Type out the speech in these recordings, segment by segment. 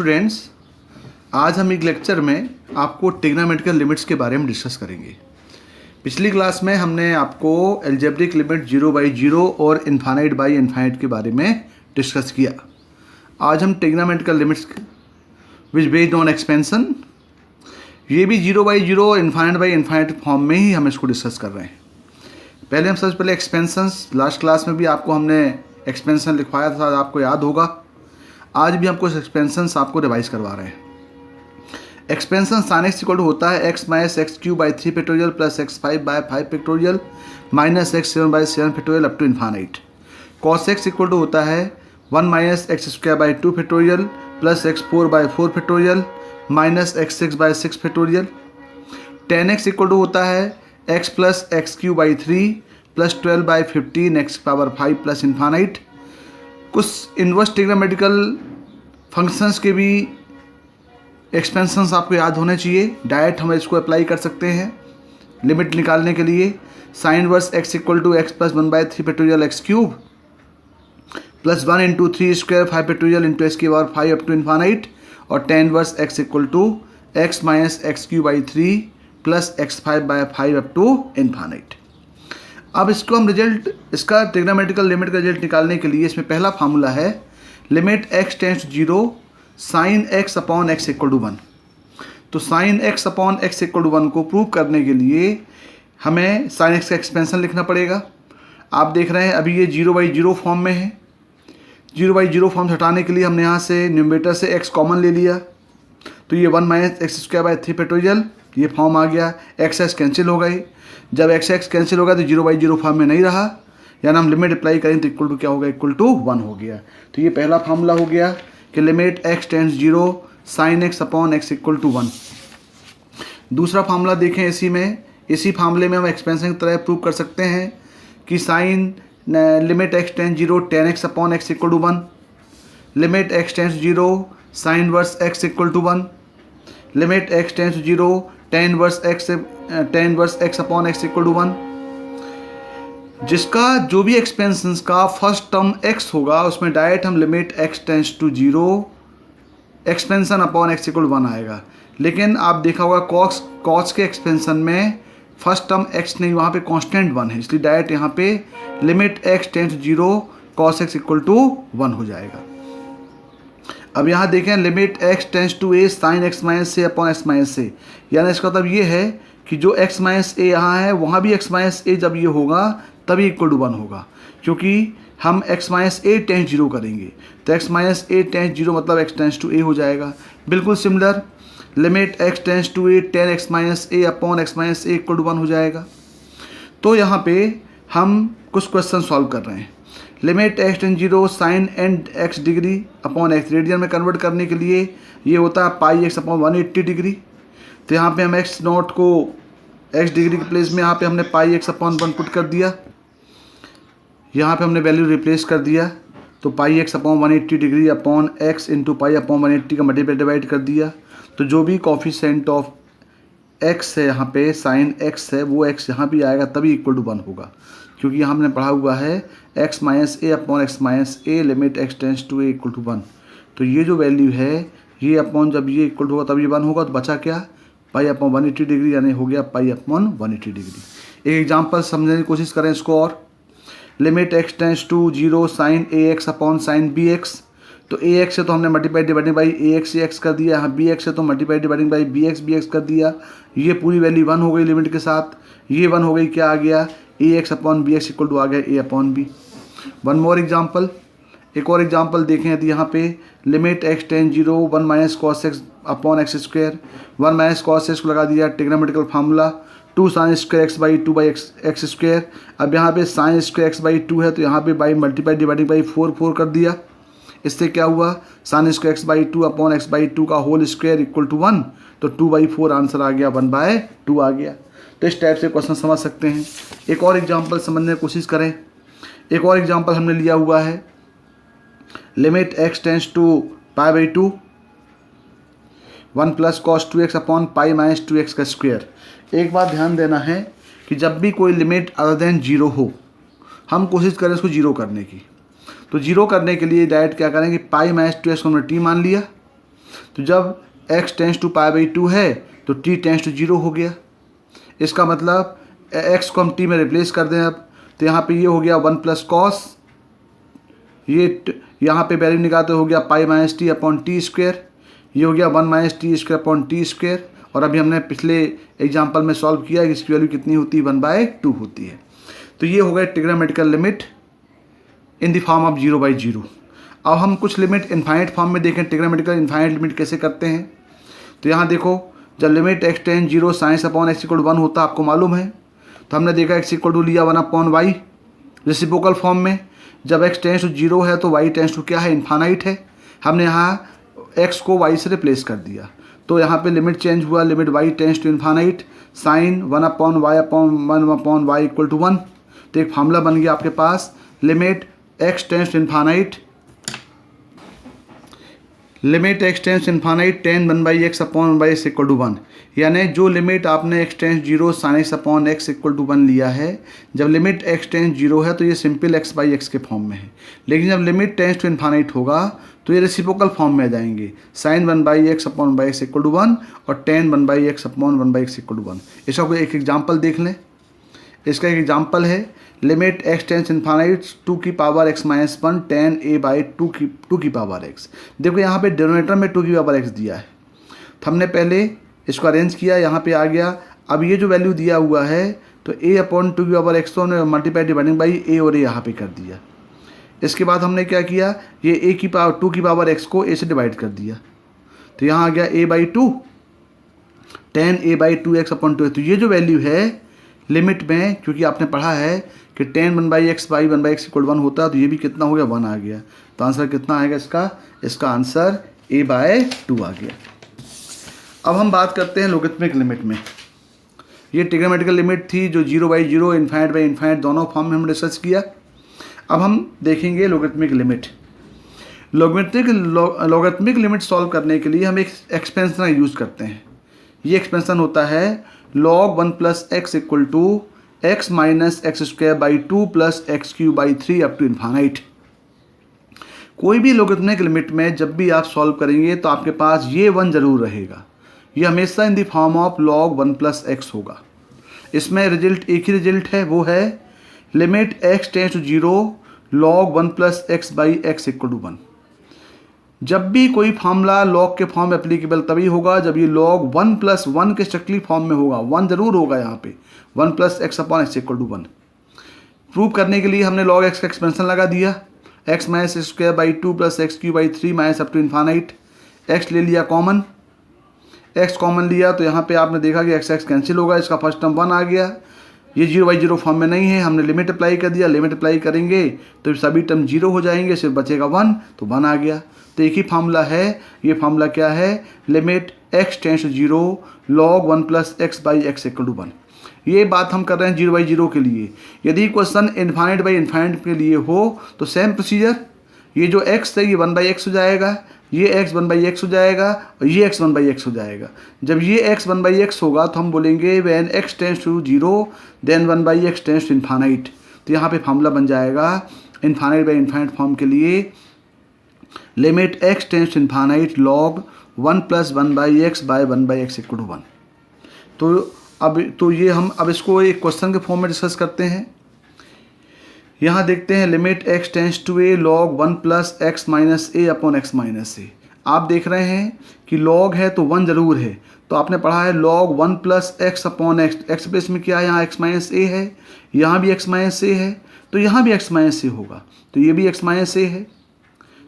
Students, आज हम एक लेक्चर में आपको ट्रिग्नोमेट्रिकल लिमिट्स के बारे में डिस्कस करेंगे। पिछली क्लास में हमने आपको एल्जेब्रिक लिमिट 0/0 और इन्फाइनाइट बाई इन्फाइनाइट के बारे में डिस्कस किया। आज हम trigonometrical limits which based on expansion, ये भी 0/0 इन्फाइनाइट बाई इन्फाइनाइट फॉर्म में ही हम इसको डिस्कस कर रहे हैं। पहले हम सबसे पहले एक्सपेंशंस, लास्ट क्लास में भी आपको हमने एक्सपेंशन लिखवाया था, आपको याद होगा। आज भी हम कुछ एक्सपेंशंस आपको रिवाइज करवा रहे हैं। Expansion sine x equal to होता है x minus x cube by 3 factorial plus x5 by 5 factorial minus x7 by 7 factorial up to infinite. Cos x equal to होता है 1 minus x square by 2 factorial plus x4 by 4 factorial minus x6 by 6 factorial. Tan x equal to होता है x plus x cube by 3 plus 12 by 15 x power 5 plus infinite. कुछ inverse trigonometrical functions के भी expansions आपको याद होने चाहिए। Direct हम इसको अप्लाई कर सकते हैं लिमिट निकालने के लिए। Sine inverse x equal to x plus 1/3 factorial x cube plus 1 into 3 square 5 factorial into x की पावर 5 अप टू इन्फाइनाइट। और tan inverse x equal to x minus x cube by 3 plus x5 by 5 up to infinite. अब इसको हम इसका trigonometrical limit का result निकालने के लिए इसमें पहला फार्मूला है limit x tends to 0 sine x upon x equal to 1। तो sine x upon x equal to 1 को प्रूव करने के लिए हमें साइन x का एक्सपेंशन लिखना पड़ेगा। आप देख रहे हैं अभी ये 0/0 फॉर्म में है। 0/0 फॉर्म हटाने के लिए हमने यहाँ से न्यूमरेटर से x कॉमन ले लिया, तो ये 1 minus x square by 3 factorial ये फॉर्म आ गया। x कैंसिल हो गई। जब x कैंसिल होगा तो 0/0 फॉर्म में नहीं रहा, यानी हम लिमिट अप्लाई करें तो इक्वल टू क्या होगा, इक्वल टू 1 हो गया। तो ये पहला फार्मूला हो गया कि limit x tends 0 sine x upon x equal to 1। दूसरा फार्मूला देखें, इसी फार्मूले में हम एक्सपेंशन की तरह प्रूव कर सकते हैं कि sine limit x tends 0 tan x upon x equal to 1। Limit x tends 0 sine inverse x equal to 1। Limit x tends 0 tan inverse x upon x equal to 1। जिसका जो भी एक्सपेंशंस का फर्स्ट टर्म x होगा उसमें direct हम limit x tends to 0 expansion upon x equal to 1 आएगा। लेकिन आप देखा होगा कॉस के एक्सपेंशन में फर्स्ट टर्म x नहीं, वहाँ पे कांस्टेंट 1 है, इसलिए डायरेक्ट यहाँ पे limit x tends 0 cos x equal to 1 हो जाएगा। अब यहाँ देखें limit x tends to a sine x minus a upon x minus a, यानी इसका मतलब ये है कि जो x माइनस a यहाँ है वहाँ भी x माइनस a जब ये होगा तभी इक्वल टू 1 होगा, क्योंकि हम x माइनस a टेंड्स 0 करेंगे तो x माइनस a टेंड्स 0 मतलब x टेंड्स टू a हो जाएगा। बिल्कुल similar limit x tends to a tan x minus a upon x minus a equal to 1 हो जाएगा। तो यहाँ पे हम कुछ क्वेश्चन सॉल्व कर रहे हैं। Limit x tends 0 sine and x degree upon x radian में कन्वर्ट करने के लिए ये होता है पाई x अपॉन 180 डिग्री। तो यहाँ पे हम x नॉट को x डिग्री के प्लेस में यहाँ पे हमने पाई x अपॉन 1 पुट कर दिया, यहाँ पे हमने वैल्यू रिप्लेस कर दिया। तो पाई x upon 180 degree upon x into pi upon 180 का मल्टीप्लाई डिवाइड कर दिया। तो जो भी कोफिशिएंट ऑफ x है यहाँ पे साइन x है वो x यहाँ भी आएगा तभी इक्वल टू 1 होगा, क्योंकि यहाँ हमने पढ़ा हुआ है x minus a upon x minus a limit x tends to a equal to 1। तो ये जो वैल्यू है ये अपॉन जब ये इक्वल टू होगा तब ये 1 होगा, तो बचा क्या, पाई अपॉन 180 डिग्री, यानी हो गया पाई अपॉन 180 डिग्री। एक एग्जांपल समझने की कोशिश करें इसको। और limit x tends to 0 sine ax upon sine bx। तो ax से तो हमने मल्टीप्लाई डिवाइडिंग बाई ax कर दिया, यहाँ bx से तो मल्टीप्लाई डिवाइडिंग बाई bx कर दिया। ये पूरी वैल्यू 1 हो गई लिमिट के साथ, ये 1 हो गई, क्या आ गया, ax upon bx equal to आ गया a upon b। One more example, एक और एग्जाम्पल देखें। यदि यहाँ पे limit x tends 0 1 minus cos x upon x square, 1 minus cos x को लगा दिया trigonometrical formula 2 sine square x by 2 by x square. अब यहाँ पे साइन स्क्वायर x बाई 2 है तो यहाँ पे बाई मल्टीप्लाई डिवाइडिंग बाई 4 कर दिया। इससे क्या हुआ, sign square x by 2 upon x by 2 का होल स्क्वायर इक्वल टू 1, तो 2/4 आंसर आ गया, 1/2 आ गया। तो इस टाइप से क्वेश्चन समझ सकते हैं। एक और एग्जाम्पल समझने की कोशिश करें। एक और एग्जाम्पल हमने लिया हुआ है limit x tends to π/2 1 plus cos 2x upon pi minus 2x का स्क्वायर। एक बात ध्यान देना है कि जब भी कोई लिमिट अदर देन 0 हो हम कोशिश करें इसको 0 करने की। तो 0 करने के लिए डायरेक्ट क्या करेंगे, पाई माइनस 2x को हमने t मान लिया तो जब x tends to pi by 2 है तो t टेंस टू 0 हो गया। इसका मतलब x को हम t में रिप्लेस कर दें अब, तो यहाँ पे ये हो गया 1 प्लस कॉस, ये यहाँ पे वैल्यू निकालते हो गया pi minus T upon T square, ये हो गया 1 minus T square upon T square. और अभी हमने पिछले एग्जाम्पल में सॉल्व किया कि इसकी वैल्यू कितनी होती है, 1/2 होती है। तो ये हो गया trigonometrical limit in the form of 0/0। अब हम कुछ लिमिट इनफाइनाइट फॉर्म में देखें, ट्रिग्नोमेट्रिकल इनफाइनाइट लिमिट कैसे करते हैं। तो यहाँ देखो, जब limit x tends 0 sines upon x equal 1 होता है, आपको मालूम है, तो हमने देखा x इक्वल टू लिया 1/y रेसिप्रोकल फॉर्म में। जब x टेंस टू 0 है तो y टेंस टू क्या है, इनफाइनाइट है। हमने यहाँ x को y से रिप्लेस कर दिया, तो यहाँ पे लिमिट चेंज हुआ, limit y tends to infinite sine 1/y equal to 1। तो एक फार्मूला बन गया आपके पास, limit x tends to infinite, limit x tends infinite tan 1/x upon 1/x equal to 1। यानी जो लिमिट आपने x tends 0 sin x upon x equal to 1 लिया है, जब लिमिट x टेंस 0 है तो ये सिंपल x/x के फॉर्म में है। लेकिन जब लिमिट टेंस टू इनफाइनाइट होगा तो ये रेसिप्रोकल फॉर्म में आ जाएंगे, sin 1/x upon 1/x equal to 1 और tan 1/x upon 1/x equal to 1। इसका कोई एक एग्जाम्पल देख लें। इसका एक एग्जाम्पल है, लिमिट x टेंस इनफाइनाइट 2 की power x minus 1 tan a/2 की पावर x। देखो यहाँ पे डिनोमिनेटर में 2 की पावर x दिया है, तो हमने पहले इसको अरेंज किया, यहाँ पे आ गया। अब ये जो वैल्यू दिया हुआ है तो a अपॉन 2 की पावर x तो हमने मल्टीप्लाई डिवाइडिंग बाई a और a यहाँ पे कर दिया। इसके बाद हमने क्या किया, ये a की पावर 2 की पावर x को a से डिवाइड कर दिया, तो यहाँ आ गया a/2 tan a/2x अपॉन 2। तो ये जो वैल्यू है लिमिट में, क्योंकि आपने पढ़ा है कि tan 1/x इक्वल 1 होता है, तो ये भी कितना हो गया, 1 आ गया। तो आंसर कितना आएगा इसका आंसर a/2 आ गया। अब हम बात करते हैं लोगरिथमिक लिमिट में। ये ट्रिग्नोमेट्रिकल लिमिट थी जो 0/0 इनफाइनाइट दोनों फॉर्म में हम डिस्कस किया। अब हम देखेंगे logarithmic limit. Logarithmic limit solve करने के लिए हम एक एक्सपेंशन का यूज़ करते हैं। ये एक्सपेंशन होता है log 1 plus x equal to x minus x square by 2 plus x cube by 3 up to infinite. कोई भी लोगरिथमिक लिमिट में जब भी आप सॉल्व करेंगे तो आपके पास ये 1 जरूर रहेगा, ये हमेशा in the form of log 1 plus x होगा। इसमें रिजल्ट एक ही रिजल्ट है, वो है limit x tends to 0 log 1 plus x by x equal to 1। जब भी कोई फार्मूला लॉग के फॉर्म में एप्लीकेबल तभी होगा जब ये log 1 प्लस 1 के स्ट्रिक्टली फॉर्म में होगा। 1 जरूर होगा यहाँ पे, 1 plus x upon x equal to 1। Prove करने के लिए हमने log x का एक्सपेंशन लगा दिया, x minus square by 2 plus x cube by 3 minus up to infinite. x ले लिया कॉमन, x कॉमन लिया तो यहाँ पे आपने देखा कि x कैंसिल होगा, इसका फर्स्ट टर्म 1 आ गया। ये 0/0 फॉर्म में नहीं है, हमने लिमिट अप्लाई कर दिया, लिमिट अप्लाई करेंगे तो सभी टर्म 0 हो जाएंगे, सिर्फ बचेगा 1, तो 1 आ गया। तो एक ही फार्मूला है, ये फार्मूला क्या है, limit x tends to 0 log 1 plus x by x equal to 1। ये बात हम कर रहे हैं 0/0 के लिए। यदि क्वेश्चन इन्फाइनाइट बाई इन्फाइनाइट के लिए हो तो सेम प्रोसीजर, ये जो x है ये 1/x हो जाएगा, ये x 1/x हो जाएगा और ये x 1/x हो जाएगा। जब ये x 1/x होगा तो हम बोलेंगे when x tends to 0 then 1/x tends to infinite. तो यहाँ पे फार्मूला बन जाएगा इन्फानाइट बाई इन्फानाइट फॉर्म के लिए, limit x tends to infinite log 1 plus 1/x by 1/x equal to 1। तो ये हम अब इसको एक क्वेश्चन के फॉर्म में डिस्कस करते हैं। यहाँ देखते हैं limit x tends to a log 1 plus x minus a upon x minus a। आप देख रहे हैं कि log है तो 1 जरूर है, तो आपने पढ़ा है log 1 plus x upon x, x place में क्या है, यहाँ x माइनस a है, यहाँ भी x माइनस a है, तो यहाँ भी x माइनस a होगा, तो ये भी x माइनस a है।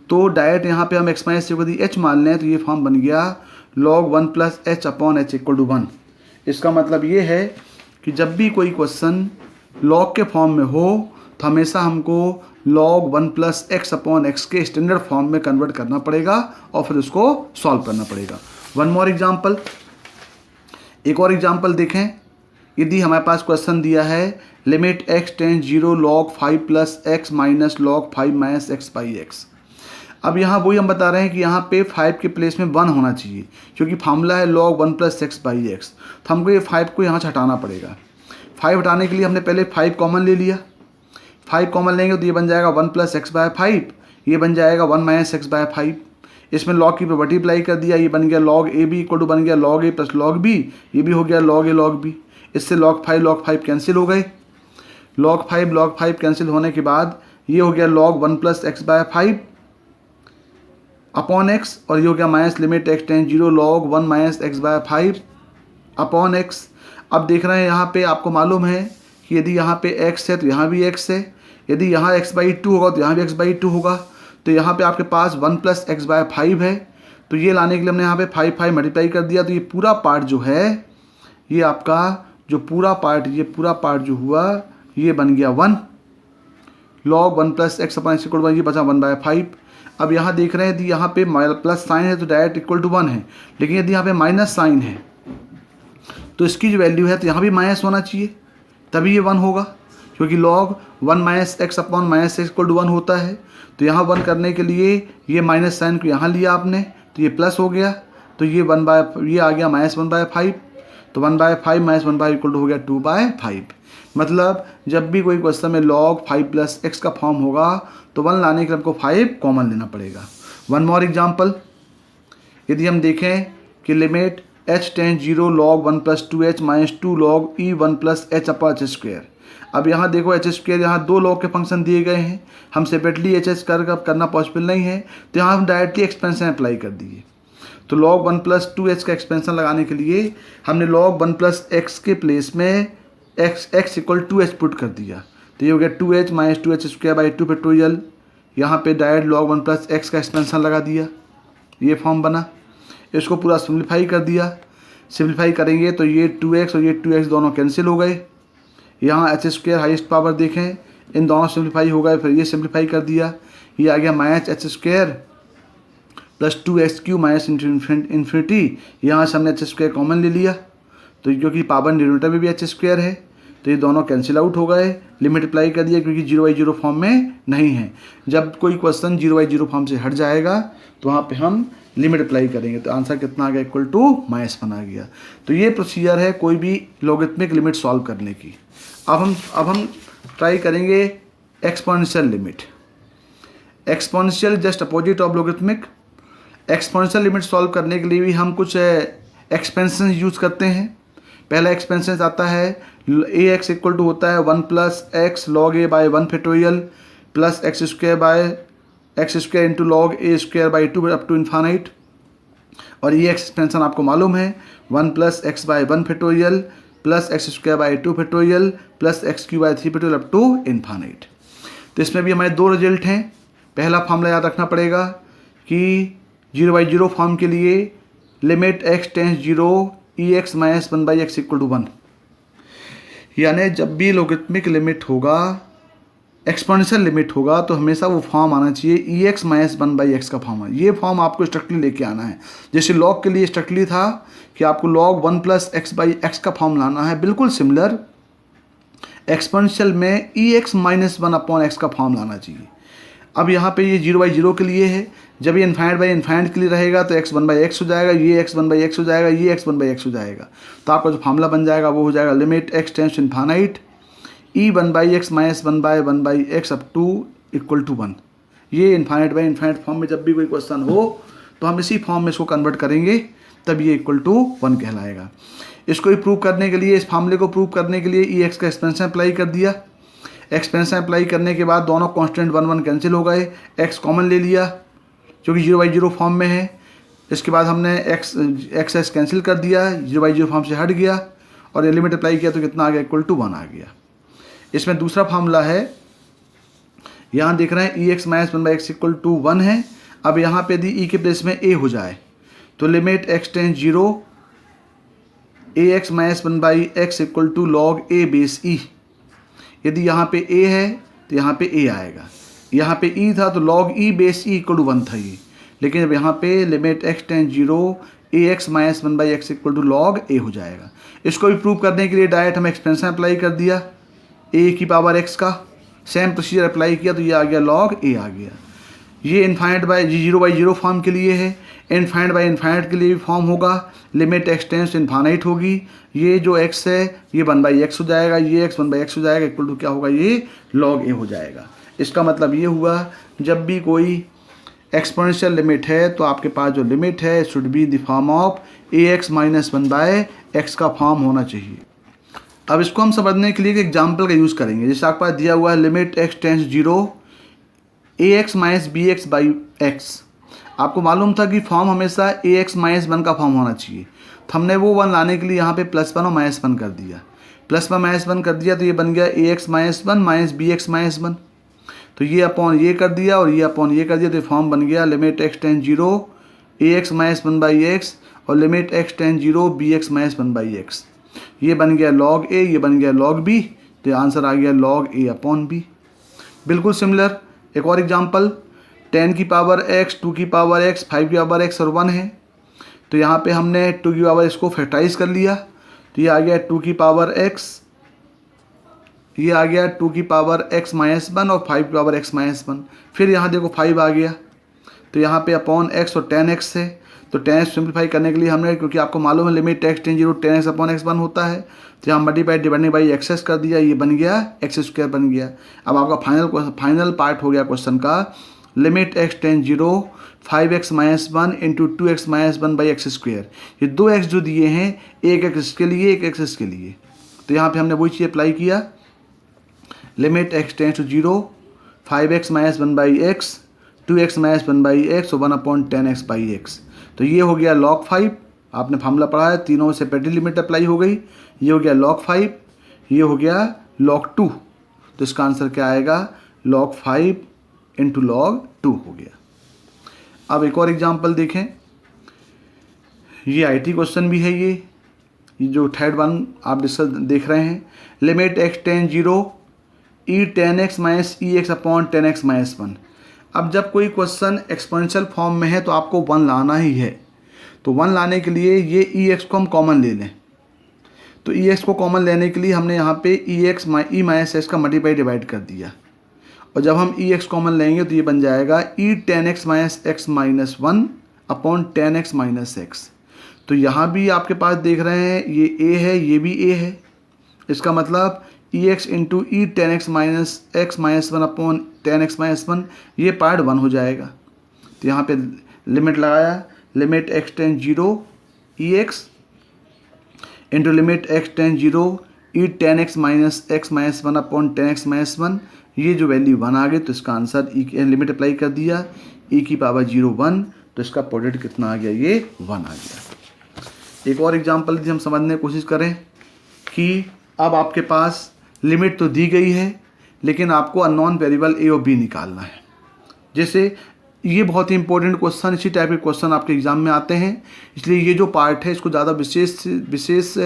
तो डायरेक्ट यहाँ पे हम x माइनस a को यदि h मान लें तो ये फॉर्म बन गया log 1 plus h upon h equal to 1। इसका मतलब ये है कि जब भी कोई क्वेश्चन log के फॉर्म में हो तो हमेशा हमको log 1 plus x upon x के स्टैंडर्ड फॉर्म में कन्वर्ट करना पड़ेगा और फिर उसको सॉल्व करना पड़ेगा। वन मोर एग्जाम्पल, एक और एग्जाम्पल देखें। यदि हमारे पास क्वेश्चन दिया है limit x tends 0 log 5 plus x minus log 5 minus x by x. अब यहाँ वही हम बता रहे हैं कि यहाँ पे 5 के प्लेस में 1 होना चाहिए, क्योंकि फार्मूला है log 1 plus x by x. तो हमको ये 5 को यहाँ से हटाना पड़ेगा। 5 हटाने के लिए हमने पहले 5 कॉमन ले लिया, 5 कॉमन लेंगे तो ये बन जाएगा 1 प्लस एक्स बाय 5, ये बन जाएगा 1 माइनस एक्स बाय 5। इसमें लॉग की प्रॉपर्टी अप्लाई कर दिया, ये बन गया log a b equal to बन गया log a plus log b, ये भी हो गया लॉग ए लॉग बी। इससे लॉग 5 कैंसिल हो गए, लॉग 5 कैंसिल होने के बाद ये हो गया log 1 plus x by 5 upon x, और ये हो गया minus limit x tends 0 log 1 minus x by 5 upon x. अब देख रहे हैं यहाँ पे आपको मालूम है कि यदि यहाँ पे x है तो यहाँ भी x है, यदि यहाँ x/2 होगा तो यहाँ भी x/2 होगा। तो यहाँ पे आपके पास 1 प्लस एक्स बाय 5 है, तो ये लाने के लिए हमने यहाँ पे 5 मल्टीप्लाई कर दिया, तो ये पूरा पार्ट जो है, ये आपका जो पूरा पार्ट जो हुआ ये बन गया 1 log 1 plus x upon x equal 1, ये बचा 1/5। अब यहाँ देख रहे हैं यदि यहाँ पे प्लस साइन है तो डायरेक्ट इक्वल टू 1 है, लेकिन यदि यहाँ पे माइनस साइन है तो इसकी जो वैल्यू है तो यहाँ भी माइनस होना चाहिए, तभी ये 1 होगा, क्योंकि log 1 minus x upon minus x equal to 1 होता है। तो यहाँ 1 करने के लिए ये माइनस साइन को यहाँ लिया आपने, तो ये प्लस हो गया, तो ये ये आ गया -1/5, तो 1/5 माइनस 1/5 इक्वल टू हो गया 2/5। मतलब जब भी कोई क्वेश्चन में log 5 प्लस एक्स का फॉर्म होगा तो 1 लाने के लिए हमको 5 कॉमन लेना पड़ेगा। वन मोर एग्जाम्पल, यदि हम देखें कि limit h tends 0 log 1 plus 2h minus 2 log e 1 plus h upon h square. अब यहाँ देखो h स्क्वायर, यहाँ 2 log के फंक्शन दिए गए हैं, हम सेपरेटली h स्क्वायर करना पॉसिबल नहीं है, तो यहाँ हम डायरेक्टली एक्सपेंशन अप्लाई कर दिए। तो log 1 प्लस 2h का एक्सपेंशन लगाने के लिए हमने log 1 प्लस x के प्लेस में x इक्वल 2h पुट कर दिया, तो ये हो गया 2h minus 2h square by 2 factorial. यहाँ पे डायरेक्ट log 1 प्लस x का एक्सपेंशन लगा दिया, ये फॉर्म बना। इसको पूरा सिंप्लीफाई कर दिया, सिंप्लीफाई करेंगे तो ये 2x और ये 2x दोनों कैंसिल हो गए। यहाँ h स्क्वायर हाईएस्ट पावर देखें, इन दोनों सिंप्लीफाई हो गए, फिर ये सिंप्लीफाई कर दिया, ये आ गया minus h square plus 2x³ minus infinity. यहाँ से हमने h स्क्वायर कॉमन ले लिया, तो क्योंकि पावर डिनोमिनेटर में भी h स्क्वायर है तो ये दोनों कैंसिल आउट हो गए। लिमिट अप्लाई कर दिया क्योंकि 0/0 फॉर्म में नहीं है। जब कोई क्वेश्चन 0/0 फॉर्म से हट जाएगा तो वहाँ पे हम लिमिट अप्लाई करेंगे, तो आंसर कितना आ गया इक्वल टू -1 आ गया। तो ये प्रोसीजर है कोई भी लॉगरिथमिक लिमिट सॉल्व करने की। अब हम ट्राई करेंगे exponential limit. Exponential just opposite of logarithmic. Exponential limit solve करने के लिए भी हम कुछ एक्सपेंशन यूज़ करते हैं। पहला एक्सपेंशन आता है ax इक्वल टू होता है 1 plus x log a by 1 factorial plus x square by x square into log a square by 2 up to infinite. और ये एक्सपेंशन आपको मालूम है 1 plus x by 1 factorial plus x square by 2 factorial plus x³ by 3 factorial up to infinite. तो इसमें भी हमारे 2 result हैं। पहला फॉर्मूला याद रखना पड़ेगा कि 0/0 फॉर्म के लिए limit x tends 0 ex minus 1/x equal to 1, यानी जब भी लॉगरिथमिक लिमिट होगा, एक्सपोनेंशियल लिमिट होगा, तो हमेशा वो फॉर्म आना चाहिए ex माइनस 1/x का फॉर्म है। ये फॉर्म आपको स्ट्रिक्टली लेके आना है। जैसे लॉग के लिए स्ट्रिक्टली था कि आपको log 1 प्लस x/x का फॉर्म लाना है, बिल्कुल सिमिलर एक्सपोनेंशियल में ex माइनस 1 अपॉन x का फॉर्म लाना चाहिए। अब यहाँ पे ये 0/0 के लिए है, जब ये इन्फाइनाइट बाई इन्फाइनाइट के लिए रहेगा तो x 1/x हो जाएगा, ये x 1/x हो जाएगा, ये x 1/x हो जाएगा। तो आपका जो फार्मूला बन जाएगा वो हो जाएगा limit x tends to infinite e 1/x minus 1/1/x up to equal to 1। ये इन्फाइनाइट बाई इन्फाइनाइट फॉर्म में जब भी कोई क्वेश्चन हो तो हम इसी फॉर्म में इसको कन्वर्ट करेंगे, तब ये इक्वल टू 1 कहलाएगा। इसको ही प्रूव करने के लिए, इस फार्मूले को प्रूव करने के लिए ex का एक्सपेंशन अप्लाई कर दिया। एक्सपेंशन अप्लाई करने के बाद दोनों कांस्टेंट 1 कैंसिल हो गए, x कॉमन ले लिया क्योंकि 0/0 फॉर्म में है। इसके बाद हमने x कैंसिल कर दिया, 0/0 फॉर्म से हट गया और लिमिट अप्लाई किया तो कितना आ गया इक्वल टू 1 आ गया। इसमें दूसरा फार्मूला है, यहाँ देख रहे हैं ex minus 1/x equal to 1 है। अब यहाँ पे यदि e के प्लेस में a हो जाए तो limit x tends 0 ax minus 1/x equal to log a base e। यदि यहाँ पे a है तो यहाँ पे a आएगा, यहाँ पे e था तो log e base e equal to 1 था ये, लेकिन अब यहाँ पे limit x tends 0 ax minus 1/x equal to log a हो जाएगा। इसको भी प्रूव करने के लिए डायरेक्ट हम एक्सपेंशन अप्लाई कर दिया a की पावर x का, सेम प्रोसीजर अप्लाई किया तो ये आ गया log a आ गया। ये इन्फाइनाइट बाई 0/0 फॉर्म के लिए है, इन्फाइनाइट बाई इन्फाइनाइट के लिए भी फॉर्म होगा, limit x tends to infinite होगी, ये जो x है ये 1/x हो जाएगा, ये x 1/x हो जाएगा, इक्वल टू क्या होगा ये log a हो जाएगा। इसका मतलब ये हुआ जब भी कोई एक्सपोनेंशियल लिमिट है तो आपके पास जो लिमिट है should be the form of ax minus 1/x का फॉर्म होना चाहिए। अब इसको हम समझने के लिए एक एग्जाम्पल का यूज़ करेंगे। जैसे आपके पास दिया हुआ है limit x tends 0 ax minus bx by x। आपको मालूम था कि फॉर्म हमेशा ax माइनस 1 का फॉर्म होना चाहिए, तो हमने वो 1 लाने के लिए यहाँ पे +1 और -1 कर दिया। +1 कर दिया तो ये बन गया ax minus 1 minus bx minus 1। तो ये अपॉन ये कर दिया और ये अपॉन ये कर दिया, तो फॉर्म बन गया limit x tends 0 ax minus 1/x और limit x tends 0 bx minus 1/x। ये बन गया log a, ये बन गया log b, तो आंसर आ गया log a अपॉन b। बिल्कुल सिमिलर एक और एग्जांपल 10 की पावर x, 2 की पावर x, 5 की पावर x और 1 है। तो यहाँ पे हमने 2 की पावर x को फैक्टराइज कर लिया, तो ये आ गया 2 की पावर x, ये आ गया 2 की पावर x माइनस 1 और 5 की पावर x माइनस 1। फिर यहाँ देखो 5 आ गया, तो यहाँ पे अपॉन x और 10x है, तो 10x सिंप्लीफाई करने के लिए हमने, क्योंकि आपको मालूम है limit x tends 0 10x upon x 1 होता है, तो यहाँ मल्टीप्लाई डिवाइडेड बाई एक्सेस कर दिया, ये बन गया x² बन गया। अब आपका फाइनल पार्ट हो गया क्वेश्चन का limit x tends 0 5x minus 1 into 2x minus 1/x²। ये 2x जो दिए हैं एक x के लिए एक x के लिए, तो यहाँ पे हमने वही चीज़ अप्लाई किया limit x tends to 0 5x minus 1/x 2x minus 1/x और 1/10x/x। तो ये हो गया log 5। आपने फार्मूला पढ़ा है, तीनों सेपरेटली लिमिट अप्लाई हो गई। ये हो गया log 5, ये हो गया log 2। तो इसका आंसर क्या आएगा log 5 इंटू log 2 हो गया। अब एक और एग्जांपल देखें, ये IT क्वेश्चन भी है। ये जो थर्ड वन आप देख रहे हैं limit x tends 0 e 10x minus ex upon 10x minus 1। अब जब कोई क्वेश्चन एक्सपोनेंशियल फॉर्म में है तो आपको 1 लाना ही है, तो 1 लाने के लिए ये ex को हम कॉमन ले लें। तो ex को कॉमन लेने के लिए हमने यहाँ पे e माइनस x का मल्टीप्लाई डिवाइड कर दिया, और जब हम ex कॉमन लेंगे तो ये बन जाएगा e 10x minus x minus 1 upon 10x minus x। तो यहाँ भी आपके पास देख रहे हैं ये a है, ये भी a है। इसका मतलब ex इंटू ई 10x minus x minus 1 upon 10x minus 1, ये पार्ट 1 हो जाएगा। तो यहाँ पे लिमिट लगाया limit x tends 0 ex into limit x tends 0 e 10x minus x minus 1 upon 10x minus 1। ये जो वैल्यू 1 आ गई, तो इसका आंसर लिमिट अप्लाई कर दिया e की पावर 0 1, तो इसका प्रोडक्ट कितना आ गया, ये 1 आ गया। एक और एग्जांपल हम समझने की कोशिश करें कि अब आपके पास लिमिट तो दी गई है, लेकिन आपको अननोन वेरिएबल a और b निकालना है। जैसे ये बहुत ही इंपॉर्टेंट क्वेश्चन, इसी टाइप के क्वेश्चन आपके एग्जाम में आते हैं, इसलिए ये जो पार्ट है इसको ज़्यादा विशेष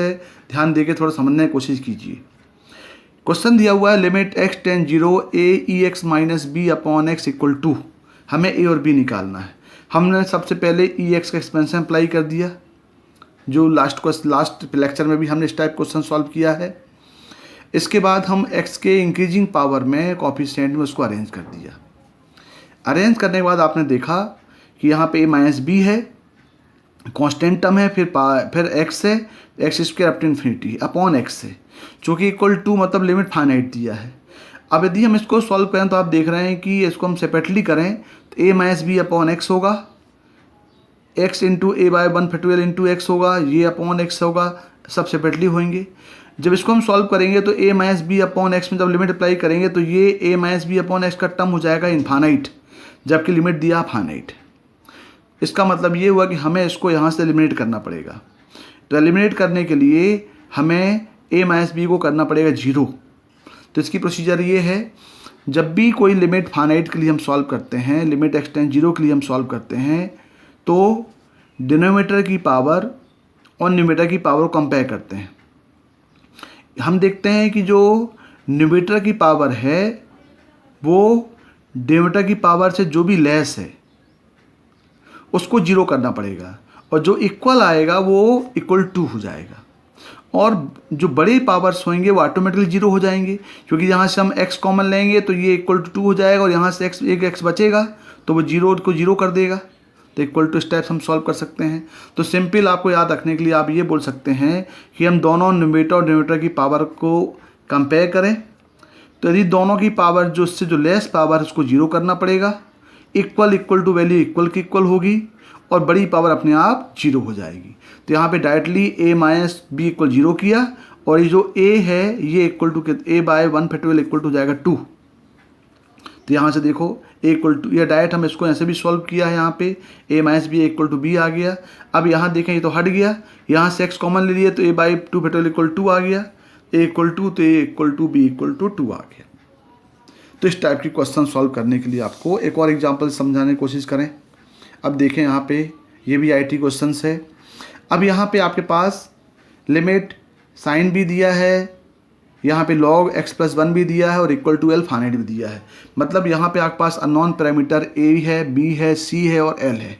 ध्यान देकर थोड़ा समझने की कोशिश कीजिए। क्वेश्चन दिया हुआ है limit x tends 0 a ex minus b upon x equal to, हमें a और b निकालना है। हमने सबसे पहले ex का एक्सपेंशन अप्लाई कर दिया, जो लास्ट लेक्चर में भी हमने इस टाइप क्वेश्चन सॉल्व किया है। इसके बाद हम x के इंक्रीजिंग पावर में कोएफिशिएंट में उसको अरेंज कर दिया। अरेंज करने के बाद आपने देखा कि यहाँ पे a माइनस बी है, कांस्टेंट टर्म है, फिर x है, x² up to infinity upon x है, जो कि इक्वल टू मतलब लिमिट फाइनाइट दिया है। अब यदि हम इसको सॉल्व करें तो आप देख रहे हैं कि इसको हम सेपरेटली करें तो a minus b upon x होगा, x into a by 1 factorial into x होगा, ये अपॉन x होगा, सब सेपरेटली होंगे। जब इसको हम सॉल्व करेंगे तो a minus b upon x में जब लिमिट अप्लाई करेंगे तो ये a minus b upon x का टर्म हो जाएगा इनफाइनाइट, जबकि लिमिट दिया फाइनाइट। इसका मतलब ये हुआ कि हमें इसको यहाँ से एलिमिनेट करना पड़ेगा। तो एलिमिनेट करने के लिए हमें a माइनस बी को करना पड़ेगा 0। तो इसकी प्रोसीजर ये है, जब भी कोई लिमिट फाइनाइट के लिए हम सॉल्व करते हैं, लिमिट x टेंस 0 के लिए हम सॉल्व करते हैं, तो डिनोमिनेटर की पावर और न्यूमरेटर की पावर को कंपेयर करते हैं। हम देखते हैं कि जो न्यूमरेटर की पावर है वो डिनोमिनेटर की पावर से जो भी लेस है उसको 0 करना पड़ेगा, और जो इक्वल आएगा वो इक्वल टू हो जाएगा, और जो बड़े पावर्स होंगे वो ऑटोमेटिकली 0 हो जाएंगे, क्योंकि यहाँ से हम x कॉमन लेंगे तो ये इक्वल टू 2 हो जाएगा, और यहाँ से एक x बचेगा तो वो 0 को 0 कर देगा। तो इक्वल टू स्टेप्स हम सॉल्व कर सकते हैं। तो सिंपल आपको याद रखने के लिए आप ये बोल सकते हैं कि हम दोनों न्यूमरेटर और डिनोमिनेटर की पावर को कंपेयर करें। तो यदि दोनों की पावर जो उससे जो लेस पावर है उसको 0 करना पड़ेगा, इक्वल टू वैल्यू इक्वल की इक्वल होगी और बड़ी पावर अपने आप जीरो हो जाएगी। तो यहाँ पे directly a minus B equal zero किया और ये जो a है ये equal to a by 1/12 equal to जाएगा 2। तो यहाँ से देखो a इक्वल टू, ये डायरेक्ट हम इसको ऐसे भी सॉल्व किया है, यहाँ पे a minus B equal to B आ गया। अब यहाँ देखें ये तो हट गया, यहाँ से x कॉमन ले लिए तो a बाई 2/12 इक्वल 2 आ गया, a इक्वल टू तो a equal to B equal to 2 आ गया। तो इस टाइप की क्वेश्चन सॉल्व करने के लिए आपको एक और एग्जाम्पल समझाने की कोशिश करें। अब देखें यहाँ पे ये भी IT क्वेश्चन है। अब यहाँ पे आपके पास लिमिट साइन भी दिया है, यहाँ पे log x+1 भी दिया है और इक्वल टू एल फाइनाइट भी दिया है। मतलब यहाँ पे आपके पास अननोन पैरामीटर a है, b है, c है और l है।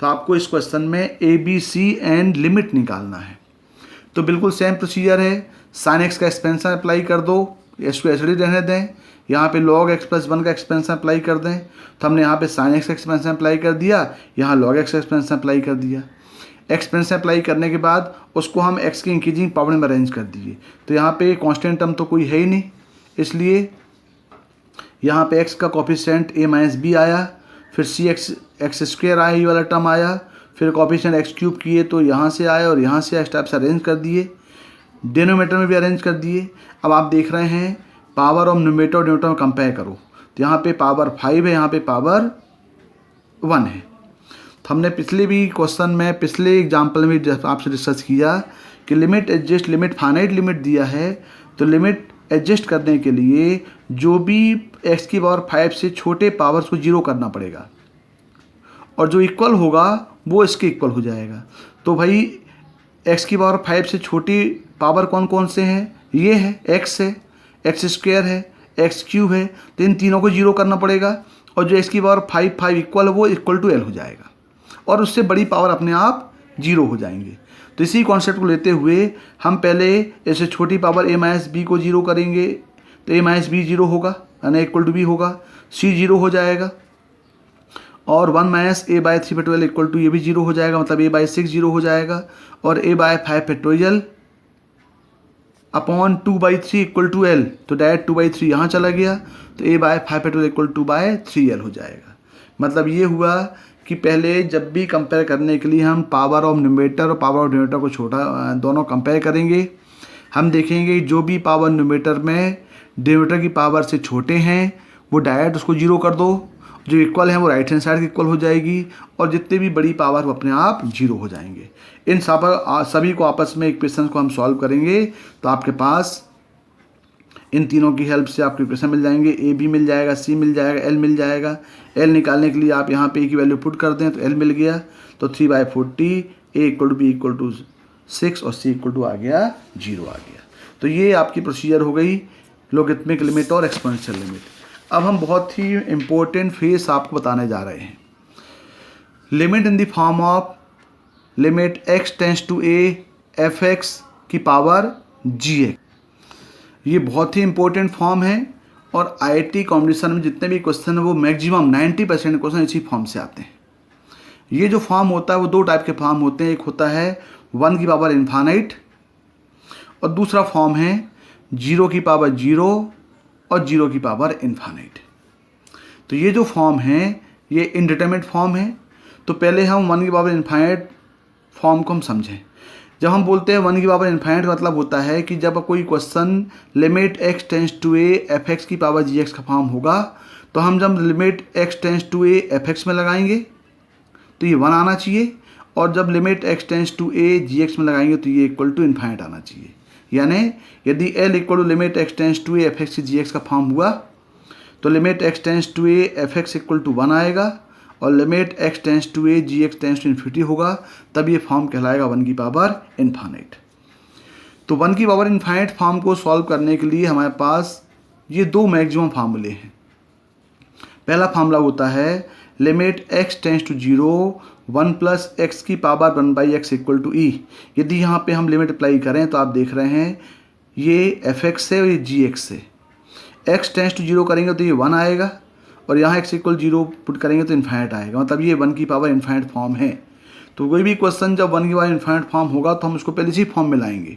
तो आपको इस क्वेश्चन में a, b, c and limit निकालना है। तो बिल्कुल सेम प्रोसीजर है, साइन x का एक्सपेंशन अप्लाई कर दो, इसको ऐसे ही रहने दें, यहाँ पे log x+1 का एक्सपेंशन अप्लाई कर दें। तो हमने यहाँ पे साइन x का एक्सपेंशन अप्लाई कर दिया, यहाँ log x का एक्सपेंशन अप्लाई कर दिया। एक्सपेंशन अप्लाई करने के बाद उसको हम x की इंक्रीजिंग पावर में अरेंज कर दिए। तो यहाँ पे कांस्टेंट टर्म तो कोई है ही नहीं, इसलिए यहाँ पे x का कोफिशिएंट a माइनस बी आया, फिर c x स्क्वायर आया, ये वाला टर्म आया, फिर कोफिशिएंट x क्यूब किए तो यहाँ से आया और यहाँ से इस टाइप से अरेंज कर दिए, डिनोमिनेटर में भी अरेंज कर दिए। अब आप देख रहे हैं पावर ऑफ न्यूमरेटर और डिनोमिनेटर में कंपेयर करो, तो यहाँ पे पावर 5 है, यहाँ पे पावर 1 है। तो हमने पिछले भी क्वेश्चन में, पिछले एग्जाम्पल में आपसे डिस्कस किया कि limit adjust, limit finite limit दिया है, तो लिमिट एडजस्ट करने के लिए जो भी x की पावर 5 से छोटे पावर्स को जीरो करना पड़ेगा और जो इक्वल होगा वो इसके इक्वल हो जाएगा। तो भाई x की पावर 5 से छोटी पावर कौन कौन से हैं, ये है x है, x स्क्वायर है, x क्यूब है, तो इन तीनों को जीरो करना पड़ेगा और जो x की पावर 5 इक्वल है वो इक्वल टू l हो जाएगा और उससे बड़ी पावर अपने आप जीरो हो जाएंगे। तो इसी कॉन्सेप्ट को लेते हुए हम पहले ऐसे छोटी पावर a माइनस बी को जीरो करेंगे, तो a माइनस बी जीरो होगा यानी इक्वल टू बी होगा, c जीरो हो जाएगा और 1 minus a by 3/12 equal to ये भी जीरो हो जाएगा, मतलब a बाय 6 जीरो हो जाएगा और a by 5/12 upon 2/3 equal to l, तो डायरेक्ट 2/3 यहाँ चला गया तो a by 5/12 equal to by 3l हो जाएगा। मतलब ये हुआ कि पहले जब भी कंपेयर करने के लिए हम पावर ऑफ न्यूमरेटर और पावर ऑफ डिनोमिनेटर को छोटा दोनों कंपेयर करेंगे। हम देखेंगे जो भी पावर न्यूमरेटर में डिनोमिनेटर की पावर से छोटे हैं वो डायरेक्ट उसको जीरो कर दो, जो इक्वल है वो राइट हैंड साइड की इक्वल हो जाएगी और जितने भी बड़ी पावर वो अपने आप जीरो हो जाएंगे। इन सभी को आपस में इक्वेशन को हम सॉल्व करेंगे तो आपके पास इन तीनों की हेल्प से आपको इक्वेशन मिल जाएंगे, ए बी मिल जाएगा, सी मिल जाएगा, एल मिल जाएगा। एल निकालने के लिए आप यहाँ पे ए की वैल्यू पुट कर दें तो एल मिल गया, तो 3/40, A equal to B equal to 6 और सी इक्वल टू आ गया 0 आ गया। तो ये आपकी प्रोसीजर हो गई लॉगरिथमिक लिमिट और एक्सपोनेंशियल लिमिट। अब हम बहुत ही इम्पोर्टेंट फेस आपको बताने जा रहे हैं, limit in the form of limit x tends to a f(x) की पावर gx। ये बहुत ही इंपॉर्टेंट फॉर्म है और IIT कॉम्पिटिशन में जितने भी क्वेश्चन है वो मैक्सिमम 90% क्वेश्चन इसी फॉर्म से आते हैं। ये जो फॉर्म होता है वो दो टाइप के फॉर्म होते हैं, एक होता है 1 की पावर इन्फानाइट और दूसरा फॉर्म है 0 की पावर 0 और 0 की पावर इन्फानाइट। तो ये जो फॉर्म है ये इनडिटरमिनेट फॉर्म है। तो पहले हम 1 की पावर इन्फानाइट फॉर्म को हम समझें। जब हम बोलते हैं 1 की पावर इन्फाइनाइट का मतलब होता है कि जब कोई question limit x tends to a f(x) की पावर gx का फॉर्म होगा तो हम जब limit x tends to a f(x) में लगाएंगे तो ये 1 आना चाहिए और जब limit x tends to a gx में लगाएंगे तो ये इक्वल टू इन्फाइनाइट आना चाहिए। यानी यदि l equal to limit x tends to a f(x) की gx का फॉर्म हुआ तो limit x tends to a f(x) equal to 1 आएगा और limit x tends to a gx tends to infinity होगा, तब ये फॉर्म कहलाएगा 1 की पावर इन्फाइनाइट। तो 1 की पावर इन्फाइनाइट फॉर्म को सॉल्व करने के लिए हमारे पास ये दो मैक्सिमम फार्मूले हैं। पहला फार्मूला होता है limit x tends to 0 1 plus x की power 1/x equal to e। यदि यहाँ पे हम लिमिट अप्लाई करें तो आप देख रहे हैं ये f(x) है और ये gx है। x टेंड्स टू 0 करेंगे तो ये 1 आएगा और यहाँ x इक्वल 0 पुट करेंगे तो इन्फाइनाइट आएगा, मतलब ये 1 की पावर इन्फाइनाइट फॉर्म है। तो कोई भी क्वेश्चन जब 1 की पावर इन्फाइनाइट फॉर्म होगा तो हम उसको पहले इसी फॉर्म में लाएंगे,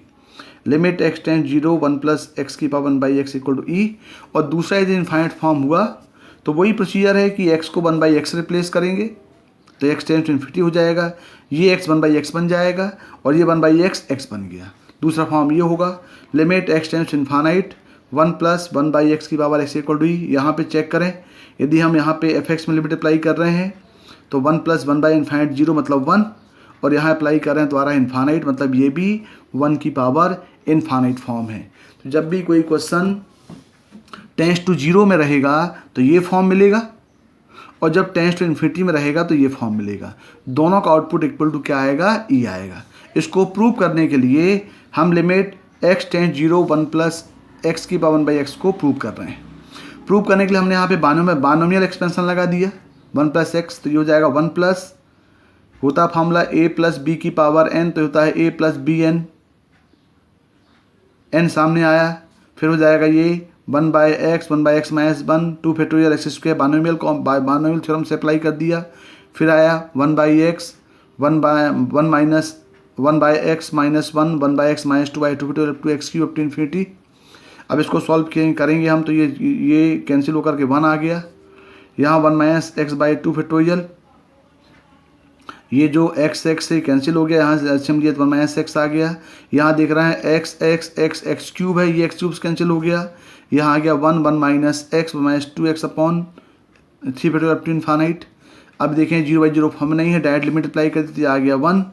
limit x tends 0 1 plus x की power 1/x equal to e। और दूसरा यदि इन्फाइनाइट फॉर्म हुआ तो वही प्रोसीजर है कि x को 1/x रिप्लेस करेंगे तो x टेंड्स टू इन्फिनिटी हो जाएगा, ये x 1/x बन जाएगा और ये 1/x x बन गया। दूसरा फॉर्म ये होगा limit x tends to infinite 1 + 1/x की पावर x = e। यहाँ पे चेक करें, यदि हम यहाँ पे fx में लिमिट अप्लाई कर रहे हैं तो 1 + 1/∞ 0 मतलब 1, और यहाँ अप्लाई कर रहे हैं तो आ रहा है इन्फानाइट, मतलब ये भी 1 की पावर इन्फानाइट फॉर्म है। तो जब भी कोई क्वेश्चन टेंड्स टू 0 में रहेगा तो ये फॉर्म मिलेगा, और जब टेंड्स टू इन्फिनिटी में रहेगा तो ये फॉर्म मिलेगा। दोनों का आउटपुट इक्वल टू क्या आएगा, ई आएगा। इसको प्रूव करने के लिए हम लिमिट x टेंड्स 0 1 + x की पावर 1/x को प्रूव कर रहे हैं। प्रूव करने के लिए हमने यहाँ पे बानोमियल एक्सपेंशन लगा दिया 1 + x, तो ये हो जाएगा 1 प्लस होता फॉर्मूला a + b की पावर n, तो होता है a + bn, n सामने आया, फिर हो जाएगा ये 1/x 1/x - 1 2 factorial x², बानोमियल theorem से अप्लाई कर दिया। फिर आया 1/x 1/x - 1 1/x - 2 factorial 2x³ up to infinity. अब इसको सॉल्व करेंगे हम तो ये कैंसिल होकर के 1 आ गया। यहाँ 1 - x/2 फैक्टोरियल, ये जो x से कैंसिल हो गया, यहाँ से हम लिए 1 - x आ गया। यहाँ देख रहे हैं x³ है, ये x³ कैंसिल हो गया। यहाँ आ गया 1 - x 2x upon 3 factorial up to infinite. अब देखें 0/0 फॉर्म नहीं है, डायरेक्ट लिमिट अप्लाई कर दी, आ गया 1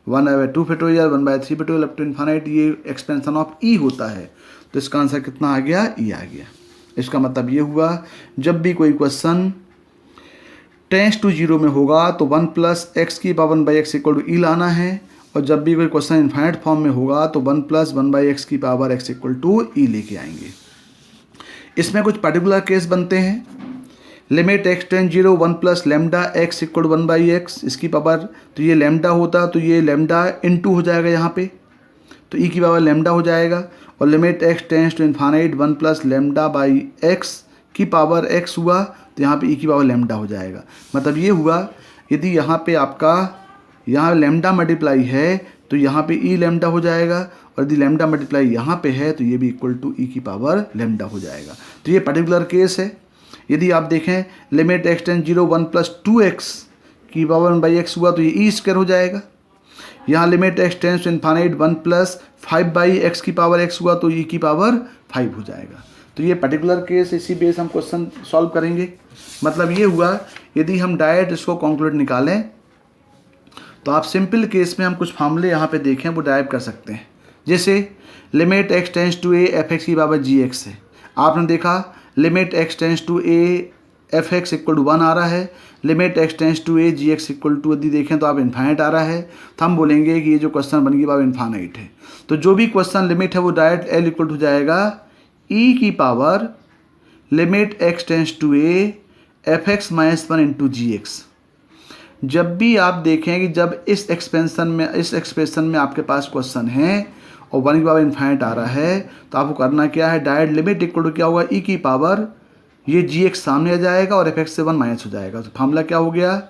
1/2 factorial 1/3 factorial up to infinite. ये एक्सपेंशन ऑफ ई होता है, तो इसका आंसर कितना आ गया, ई आ गया। इसका मतलब ये हुआ जब भी कोई क्वेश्चन टेंड्स टू 0 में होगा तो 1 + x की पावर 1/x = e लाना है, और जब भी कोई क्वेश्चन इन्फाइनाइट फॉर्म में होगा तो 1 + 1/x की पावर x = e लेके आएंगे। इसमें कुछ पर्टिकुलर केस बनते हैं। Limit x tends 0 1 + λx = 1/x, इसकी पावर, तो ये लैम्डा होता तो ये लैम्डा * हो जाएगा यहाँ पे, तो e की पावर लैम्डा हो जाएगा। और limit x tends to infinite 1 + λ/x की पावर x हुआ तो यहाँ पे e की पावर लैम्डा हो जाएगा। मतलब ये हुआ यदि यहाँ पे आपका यहाँ लैम्डा मल्टीप्लाई है तो यहाँ पे e लैम्डा हो जाएगा, और यदि लैम्डा मल्टीप्लाई यहाँ पे है तो ये भी इक्वल टू e की पावर लैम्डा हो जाएगा। तो ये पर्टिकुलर केस है। यदि आप देखें लिमिट x टेंड्स 0 1 + 2x की पावर 1/x हुआ तो ये e² हो जाएगा। यहाँ limit x tends to infinite 1 + 5/x की पावर x हुआ तो e की पावर 5 हो जाएगा। तो ये पर्टिकुलर केस, इसी बेस हम क्वेश्चन सॉल्व करेंगे। मतलब ये हुआ यदि हम डायरेक्ट इसको कॉन्क्लूड निकालें तो आप सिंपल केस में हम कुछ फार्मूले यहाँ पे देखें वो ड्राइव कर सकते हैं। जैसे limit x tends to a fx की पावर gx है, आपने देखा limit x tends to a fx = 1 आ रहा है, limit x tends to a gx = यदि देखें तो आप इन्फाइनाइट आ रहा है, तो हम बोलेंगे कि ये जो क्वेश्चन बन गई पावर इन्फाइनाइट है। तो जो भी क्वेश्चन लिमिट है वो डायरेक्ट l = हो जाएगा e की power limit x tends to a fx - 1 * gx। जब भी आप देखें कि जब इस एक्सप्रेशन में आपके पास क्वेश्चन है और 1 की पावर इन्फाइनाइट आ रहा है तो आपको करना क्या है, डायरेक्ट लिमिट इक्वल टू क्या होगा, e की पावर ये gx सामने आ जाएगा और fx से 1 माइनस हो जाएगा। तो फार्मूला क्या हो गया,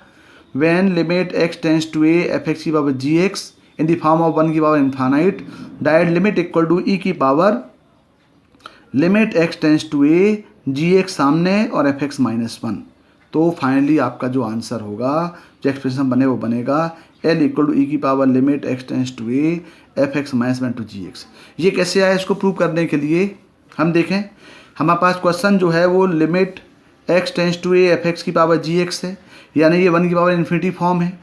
when limit x tends to a fx की power gx in the form of 1 की power infinite, direct limit equal to e की power limit x tends to a gx सामने और fx - 1। तो फाइनली आपका जो आंसर होगा, जो एक्सप्रेशन बने वो बनेगा l = e की power limit x tends to a fx - 1 * gx। ये कैसे आया, इसको प्रूव करने के लिए हम देखें हमारे पास क्वेश्चन जो है वो limit x tends to a fx की पावर gx है, यानी ये 1 की पावर इन्फिनिटी फॉर्म है।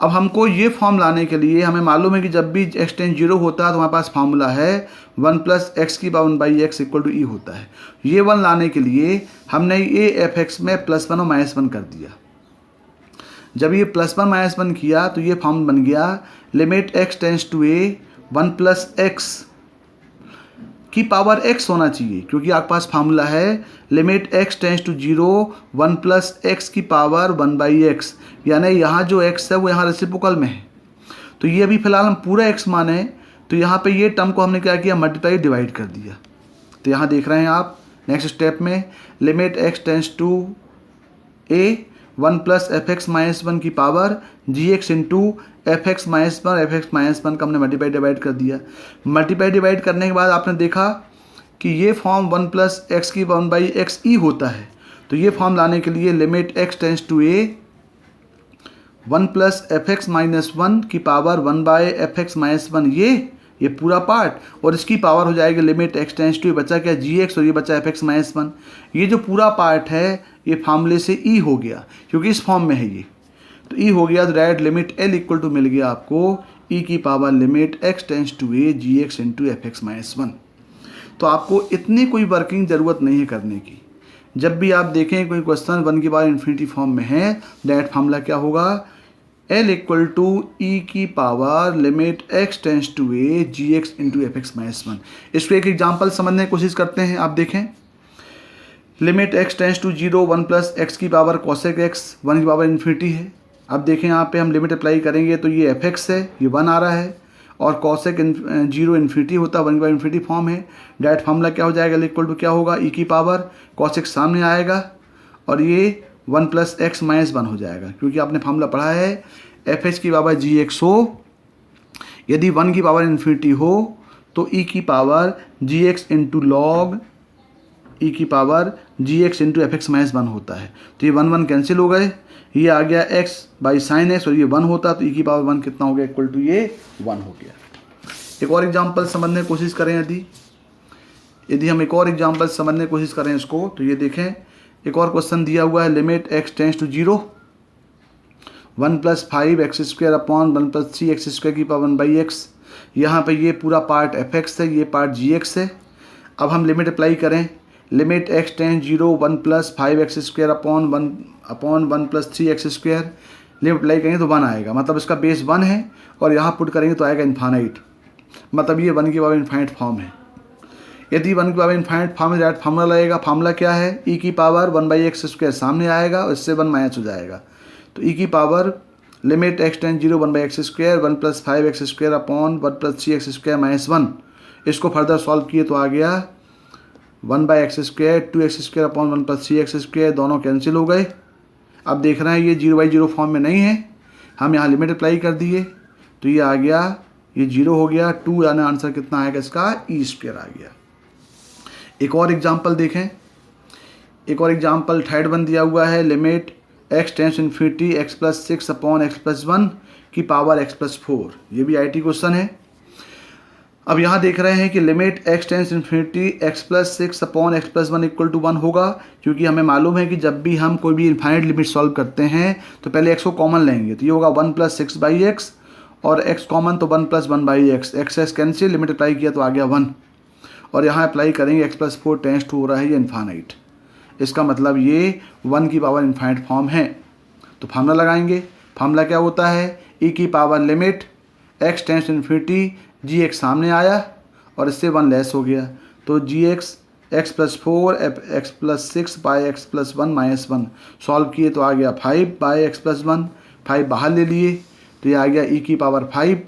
अब हमको ये फॉर्म लाने के लिए हमें मालूम है कि जब भी x टेंड्स 0 होता है तो हमारे पास फार्मूला है 1 + x की पावर 1/x = e होता है। ये 1 लाने के लिए हमने ये fx में +1 और -1 कर दिया। जब ये +1 -1 किया तो ये फॉर्म बन गया limit x tends to a 1 + x की पावर x होना चाहिए, क्योंकि आपके पास फार्मूला है limit x tends to 0 1 + x की पावर 1/x, यानी यहाँ जो x है वो यहाँ रेसिप्रोकल में है। तो ये अभी फिलहाल हम पूरा x माने, तो यहाँ पे ये टर्म को हमने क्या किया, मल्टीप्लाई डिवाइड कर दिया। तो यहाँ देख रहे हैं आप नेक्स्ट स्टेप में limit x tends to a 1 + fx - 1 की power gx into fx - 1 fx - 1 का हमने मल्टीप्लाई डिवाइड कर दिया। मल्टीप्लाई डिवाइड करने के बाद आपने देखा कि ये फॉर्म 1 प्लस एक्स की 1/x ई होता है, तो ये फॉर्म लाने के लिए limit x tends to A 1 plus F x minus 1 की पावर 1/f(x-1) ये पूरा पार्ट, और इसकी पावर हो जाएगी लिमिट x टेंस टू, बचा क्या gx और ये बचा f(x-1). ये जो पूरा पार्ट है ये फार्मूले से e हो गया, क्योंकि इस फॉर्म में है ये, तो e हो गया। तो direct limit l equal to मिल गया आपको e की power limit x tends to a gx into f(x-1). तो आपको इतनी कोई वर्किंग ज़रूरत नहीं है करने की। जब भी आप देखें कोई क्वेश्चन 1 की पावर इन्फिनिटी फॉर्म में है, डायरेक्ट फार्मूला क्या होगा, L इक्वल टू ई की power limit x tends to a gx into f(x-1). इसको एक एग्जाम्पल समझने की कोशिश करते हैं। आप देखें limit x tends to 0 1 plus X की पावर कॉसेक x 1 की पावर इन्फिनिटी है। अब देखें यहाँ पे हम लिमिट अप्लाई करेंगे तो ये fx है, ये 1 आ रहा है, और कॉसेक 0 इन्फिनिटी होता है, 1 की पावर इन्फिनिटी फॉर्म है। डायरेक्ट फार्मूला क्या हो जाएगा, L इक्वल टू क्या होगा, e की पावर कॉसेक सामने आएगा और ये 1 प्लस एक्स माइनस 1 हो जाएगा, क्योंकि आपने फार्मूला पढ़ा है एफ एच की पावर जी एक्स हो, यदि 1 की पावर इन्फिनिटी हो तो e की पावर जी एक्स इंटू लॉग ई की पावर जी x into F x minus 1 होता है। तो ये 1 1 कैंसिल हो गए, ये आ गया x बाई साइन एक्स और ये 1 होता, तो e की पावर 1 कितना हो गया, इक्वल टू ये 1 हो गया। एक और एग्जांपल समझने की कोशिश करें, यदि हम एक और एग्जांपल समझने की कोशिश करें इसको, तो ये देखें एक और क्वेश्चन दिया हुआ है limit x tends to 0 1 plus 5x² upon 1 plus 3x² की पावर 1/x। यहाँ पे ये पूरा पार्ट fx है, ये पार्ट gx है। अब हम लिमिट अप्लाई करें, limit x tends 0 1 plus 5x² upon 1 plus 3x², limit apply करेंगे तो 1 आएगा, मतलब इसका बेस 1 है, और यहाँ पुट करेंगे तो आएगा इन्फानाइट, मतलब ये 1 की पावर इन्फाइनाइट फॉर्म है। यदि 1 की पावर इन्फाइनाइट फॉर्म में डायरेक्ट फार्मूला लगेगा, फार्मूला क्या है, e की पावर 1/x² सामने आएगा और इससे 1 माइनस हो जाएगा, तो e की power limit x tends 0 1/x² 1 plus 5x² upon 1 plus 3x² minus 1। इसको फर्दर सॉल्व किए तो आ गया 1/x² 2x² upon 1 plus 3x², दोनों कैंसिल हो गए। अब देख रहे हैं ये 0/0 फॉर्म में नहीं है, हम यहाँ लिमिट अप्लाई कर दिए तो ये आ गया, ये 0 हो गया, 2 यानी आंसर कितना आएगा इसका, e² आ गया। एक और एग्जाम्पल देखें, एक और एग्जाम्पल थर्ड वन दिया हुआ है limit x tends infinity x plus 6 upon x plus 1 की पावर x प्लस 4। ये भी IT क्वेश्चन है। अब यहाँ देख रहे हैं कि limit x tends infinity x plus 6 upon x plus 1 equal to 1 होगा, क्योंकि हमें मालूम है कि जब भी हम कोई भी इन्फाइनाइट लिमिट सॉल्व करते हैं तो पहले x को कॉमन लेंगे, तो ये होगा 1 प्लस 6/x और x कॉमन तो 1 plus 1/x, x cancel, limit apply किया तो आ गया 1, और यहाँ अप्लाई करेंगे x प्लस 4 टेंस टू हो रहा है ये इन्फाइनाइट, इसका मतलब ये 1 की पावर इन्फाइनाइट फॉर्म है। तो फार्मूला लगाएंगे, फार्मूला क्या होता है, e की power limit x tends infinity gx सामने आया और इससे 1 लेस हो गया, तो gx x plus 4 x plus 6 by x plus 1 minus 1, solve किए तो आ गया 5 बाई x प्लस 1, 5 बाहर ले लिए तो ये आ गया e की power 5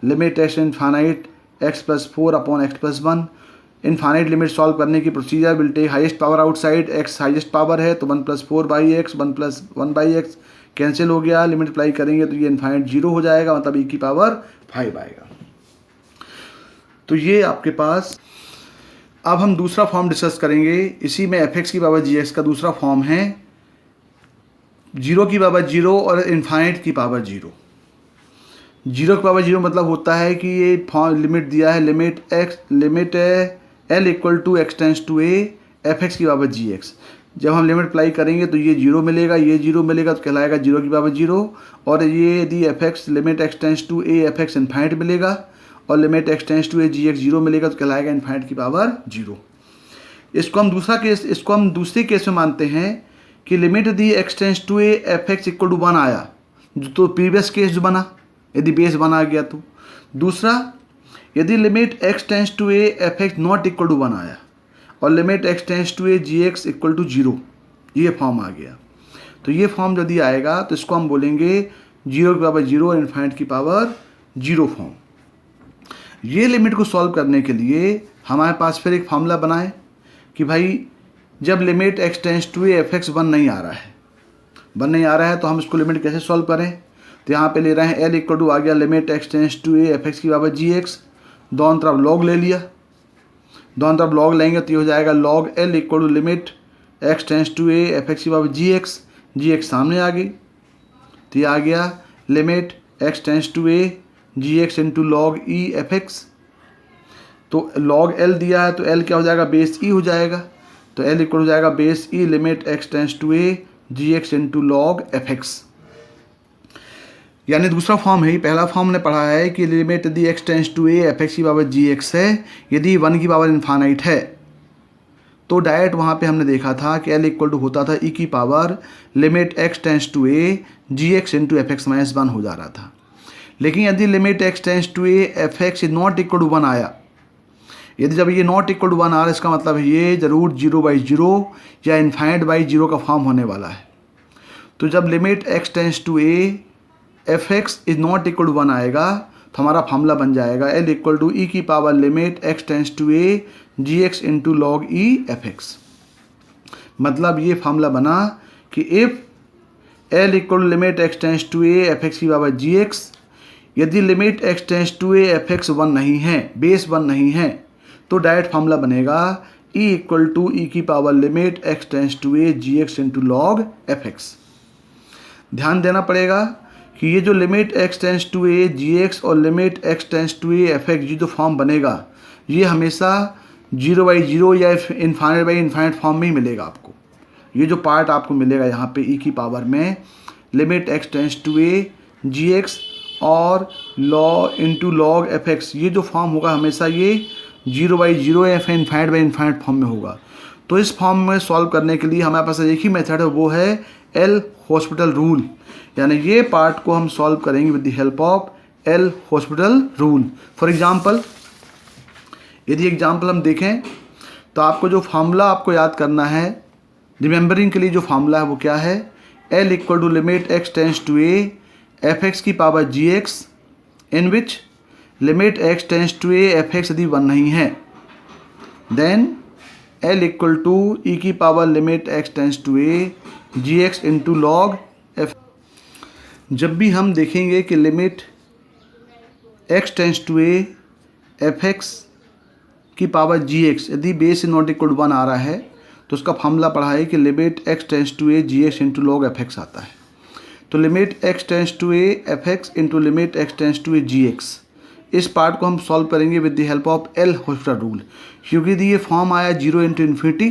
limit x infinite x plus 4 upon x plus 1। Infinite limit solve करने की procedure will take highest power outside, x highest power है तो 1 plus 4/x 1 plus 1/x cancel हो गया, लिमिट अप्लाई करेंगे तो ये इनफाइनाइट 0 हो जाएगा, मतलब e की पावर 5 आएगा। तो ये आपके पास, अब हम दूसरा फॉर्म डिस्कस करेंगे, इसी में f(x) की पावर gx का दूसरा फॉर्म है 0 की पावर 0 और इनफाइनाइट की पावर 0। 0 की पावर 0 मतलब होता है कि ये फॉर्म लिमिट दिया है, limit L equal to x tends to a f(x) की पावर gx। जब हम लिमिट अप्लाई करेंगे तो ये 0 मिलेगा, ये 0 मिलेगा तो कहलाएगा 0 की पावर 0, और ये यदि f(x) limit x tends to a f(x) infinite मिलेगा और limit x tends to a gx 0 मिलेगा तो कहलाएगा इन्फाइनाइट की पावर 0। इसको हम दूसरे केस में मानते हैं कि लिमिट यदि x tends to a f(x) equal to 1 आया, तो प्रीवियस केस जो बना, यदि बेस 1 आ गया तो। दूसरा, यदि limit x tends to a f(x) not equal to 1 आया और limit x tends to a gx equal to 0, ये फॉर्म आ गया, तो ये फॉर्म यदि आएगा तो इसको हम बोलेंगे 0 की पावर 0 और इन्फाइनाइट की पावर 0 फॉर्म। ये लिमिट को सॉल्व करने के लिए हमारे पास फिर एक फार्मूला बनाए कि भाई जब limit x tends to a f(x) 1 नहीं आ रहा है तो हम इसको लिमिट कैसे सॉल्व करें, तो यहाँ पे ले रहे हैं L इक्वल टू आ गया limit x tends to a f(x) की पावर gx, दोनों तरफ लॉग ले लिया, दोनों तरफ लॉग लेंगे तो ये हो जाएगा log L equal to limit x tends to a F x की पावर जी एक्स सामने आ गई, तो ये आ गया limit x tends to a ji x into log E F x. तो log L दिया है तो L क्या हो जाएगा, बेस ई हो जाएगा, तो L इक्वल हो जाएगा base E limit x tends to a ji x into log F X. यानी दूसरा फॉर्म है, पहला फॉर्म ने पढ़ा है कि लिमिट यदि x tends to a F x की पावर जी एक्स है, यदि 1 की पावर इन्फानाइट है, तो डायरेक्ट वहाँ पे हमने देखा था कि L इक्वल टू होता था e की power limit x tends to a ji x into F x minus 1 हो जा रहा था। लेकिन यदि limit x tends to a F x is not equal to 1 आया, यदि जब ये नॉट इक्वल टू 1 आ रहा है, इसका मतलब है ये ज़रूर 0/0 या इन्फाइनाइट बाई 0 का फॉर्म होने वाला है। तो जब limit x tends to a F x is not equal to 1 आएगा, तो हमारा फार्मूला बन जाएगा L इक्वल टू ई की power limit x tends to a ji x into log E F X. मतलब ये फार्मूला बना कि if L equal to limit x tends to a F x की पावर जी एक्स, यदि limit x tends to a F x 1 नहीं है, base 1 नहीं है, तो डायरेक्ट फार्मूला बनेगा E इक्वल टू ई की power limit x tends to a ji x into log F X. ध्यान देना पड़ेगा कि ये जो limit x tends to a ji X और limit x tends to a F X, ये जो फॉर्म बनेगा ये हमेशा 0/0 या इन्फाइनाइट बाई इन्फाइनाइट फॉर्म में ही मिलेगा आपको। ये जो पार्ट आपको मिलेगा यहाँ पे e की पावर में limit x tends to a ji X और इंटू लॉग एफ एक्स, ये जो फॉर्म होगा हमेशा ये 0/0 या फिर इन्फाइनाइट बाई इन्फाइनाइट फॉर्म में होगा। तो इस फॉर्म में सॉल्व करने के लिए हमारे पास एक ही मेथड है, वो है एल हॉस्पिटल रूल। यानी ये पार्ट को हम सॉल्व करेंगे with the help of L'Hospital rule. For example, यदि एग्जांपल हम देखें तो आपको जो फार्मूला आपको याद करना है, रिमेंबरिंग के लिए जो फार्मूला है वो क्या है, L equal to limit x tends to a F x की power ji x in which limit x tends to a F x यदि 1 नहीं है, देन L इक्वल टू ई की power limit x tends to a ji x into log f. जब भी हम देखेंगे कि limit x tends to a F x की पावर जी एक्स यदि बेस नॉट इक्वल टू 1 आ रहा है, तो उसका फार्मूला पढ़ा है कि limit x tends to a ji x into log F X आता है। तो limit x tends to a F X into limit x tends to a ji X, इस पार्ट को हम सॉल्व करेंगे with the help of L'Hospital rule. क्योंकि यदि ये फॉर्म आया 0 इंटू इन्फिनिटी,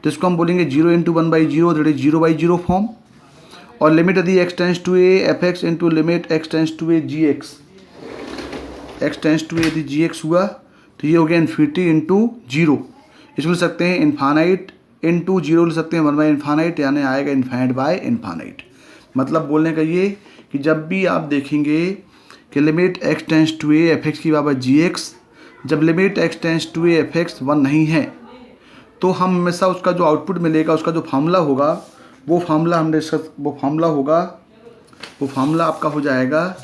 तो इसको हम बोलेंगे 0 इंटू 1/0 दैट इज 0/0 फॉर्म। और लिमिट यदि x tends to a F X into limit x tends to a जी एक्स, x टेंस टू a यदि जी एक्स हुआ तो ये हो गया इन्फिनिटी इंटू 0। इसको लिख सकते हैं इन्फानाइट इंटू 0 लिख सकते हैं 1/इन्फानाइट, यानी आएगा इन्फानाइट बाय इन्फानाइट। मतलब बोलने का ये कि जब भी आप देखेंगे कि limit x tends to a F x की पावर जी एक्स, जब limit x tends to a F x 1 नहीं है, तो हम हमेशा उसका जो आउटपुट मिलेगा, उसका जो फार्मूला होगा, वो फार्मूला आपका हो जाएगा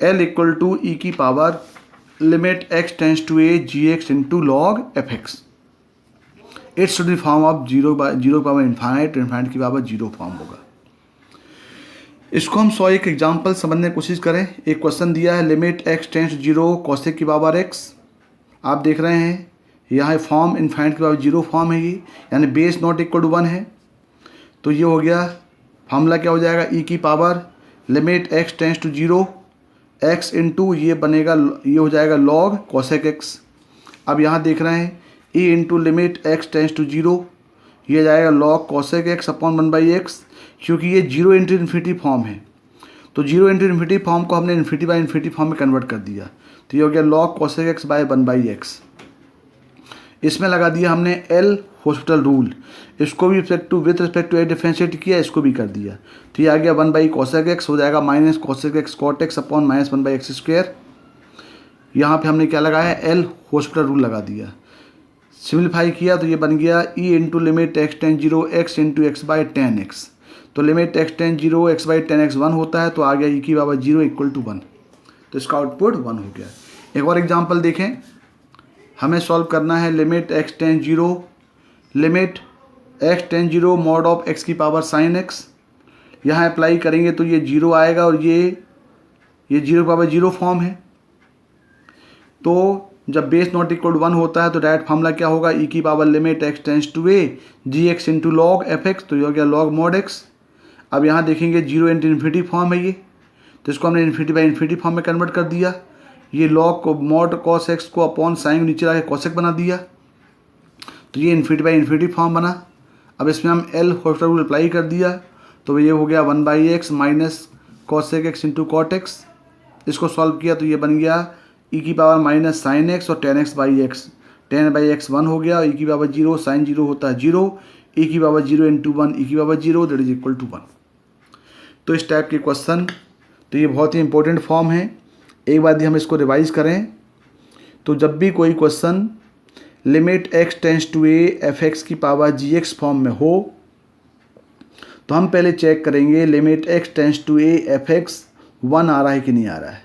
L इक्वल टू ई की power limit x tends to a ji x into log F X. It should be form of 0/0 power infinite की पावर 0 फॉर्म होगा। इसको हम एक एग्जांपल समझने की कोशिश करें। एक क्वेश्चन दिया है limit x tends to 0 cosec की पावर x। आप देख रहे हैं यहाँ फॉर्म इन्फाइनाइट की पावर 0 फॉर्म है ये, यानी बेस नॉट इक्वल टू 1 है। तो ये हो गया फार्मूला, क्या हो जाएगा e की power limit x tends to 0 x into ये बनेगा, ये हो जाएगा लॉग कॉसेक x। अब यहाँ देख रहे हैं e into limit x tends to 0, ये जाएगा log cosec x upon 1/x। क्योंकि ये 0 इंटू इन्फिनिटी फॉर्म है, तो 0 इंटू इन्फिनिटी फॉर्म को हमने इन्फिनिटी बाई इन्फिनिटी फॉर्म में कन्वर्ट कर दिया, तो ये हो गया log cosec x bye 1/x। इसमें लगा दिया हमने एल हॉस्पिटल रूल, इसको भी with respect to A differentiate किया, इसको भी कर दिया, तो ये आ गया 1/cosec x हो जाएगा minus cosec x cot x upon minus 1/x square. यहाँ पे हमने क्या लगाया, एल हॉस्पिटल रूल लगा दिया। सिम्प्लीफाई किया तो ये बन गया e into limit x tends 0 x into X by 10x। तो limit x tends 0 x by 10x 1 होता है, तो आ गया e की पावर 0 इक्वल टू 1। तो इसका आउटपुट 1 हो गया। एक और एग्जांपल देखें, हमें सॉल्व करना है limit x tends 0 mod of x की पावर साइन x। यहाँ अप्लाई करेंगे तो ये 0 आएगा और ये 0 पावर 0 फॉर्म है। तो जब बेस नॉट इक्वल टू 1 होता है तो डायरेक्ट फार्मूला क्या होगा, ई की power limit x tends to a g x into log F x, तो ये हो गया लॉग मॉड एक्स। अब यहाँ देखेंगे जीरो इंटू इन्फिनिटी फॉर्म है ये, तो इसको हमने इन्फिनिटी बाई इन्फिनिटी फॉर्म में कन्वर्ट कर दिया। ये लॉग को मॉड कॉस एक्स को अपॉन साइन नीचे ला के कॉसेक बना दिया, तो ये इन्फिनिटी बाई इन्फिनिटी फॉर्म बना। अब इसमें हम एल होस्टर रूल अप्लाई कर दिया, तो ये हो गया 1/x minus cosec x into cot x. इसको सॉल्व किया तो ये बन गया ई की पावर माइनस साइन एक्स और 10x/x, 10/x 1 हो गया, ई की पावर 0, साइन 0 होता है 0, ई की पावर 0 इंटू 1 ई की power 0 that is equal to 1। तो इस टाइप के क्वेश्चन, तो ये बहुत ही इंपॉर्टेंट फॉर्म है। एक बार यदि हम इसको रिवाइज करें तो जब भी कोई question limit x tends to a f x की पावर जी एक्स फॉर्म में हो तो हम पहले चेक करेंगे limit x tends to a f x 1 आ रहा है कि नहीं आ रहा है।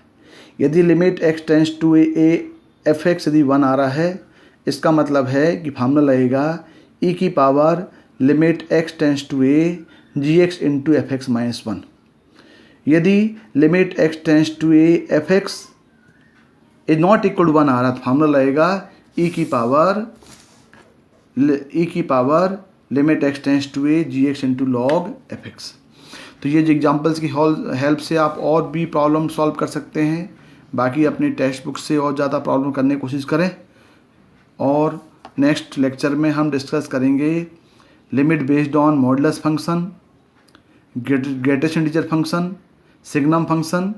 यदि limit x tends to a f x यदि 1 आ रहा है, इसका मतलब है कि फार्मूला लगेगा e की power limit x tends to a g x into F x minus 1। यदि limit x tends to a f x is not equal to 1 आ रहा तो फार्मूला लगेगा e की power limit x tends to a g x into log F x. तो ये examples की help से आप और भी प्रॉब्लम सॉल्व कर सकते हैं। बाकी अपनी टेक्स्ट बुक से और ज़्यादा प्रॉब्लम करने की कोशिश करें। और नेक्स्ट लेक्चर में हम डिस्कस करेंगे limit based on modulus function, greatest integer function, signum function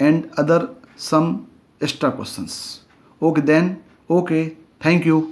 and other some extra questions. Okay then, okay, thank you.